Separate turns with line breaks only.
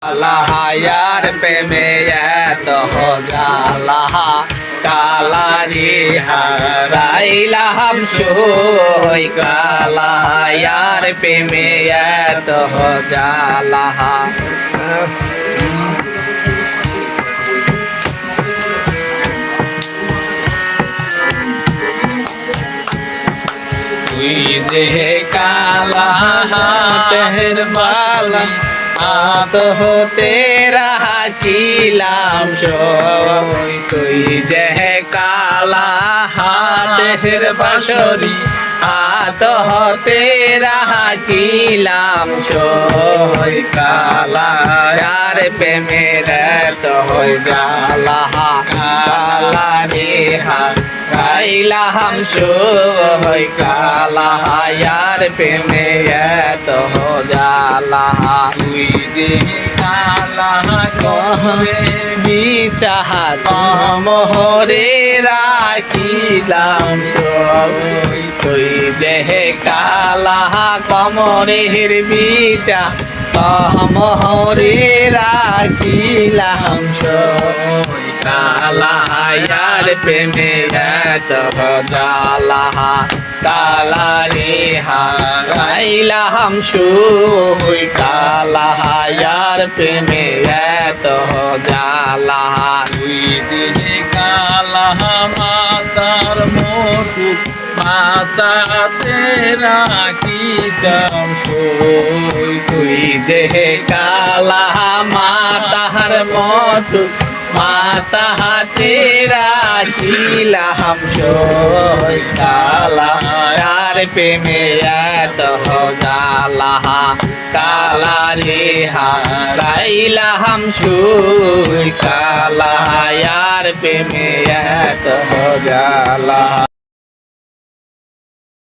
লাহায়ার প্রেমে এত জালা কালারি হারাইলাম সই কালাহায়ার প্রেমে এত জালা তুই যে কালা হাতের বালা হাত হতে রাখিলাম সই তুই যে কালা হাতের বাঁশরি হাত হতে রাখিলাম সই কালা আর প্রেমের তো হই জালা কালা রে গাইলাম সই কালা আর প্রেমে তো জালা
তুই যে কালা করে
বিচাহাত মোহরে রাখিলাম সই তুই যে কালা কমরের বিচা মোহরে রাখিলাম সই কালা আর প্রেমে তো জালা কালা রে হারাইলাম সই কালা আর প্রেমে তো জালা
তুই যে কালা মাতার মোটু মাতাতে রাখিতাম সই
তুই যে কালা মাতার মতো মাতা হাতে রাখিলাম সই কালা আর প্রেমে তো জালা কালা রে হারাইলাম সই কালা আর প্রেমে তো জালা।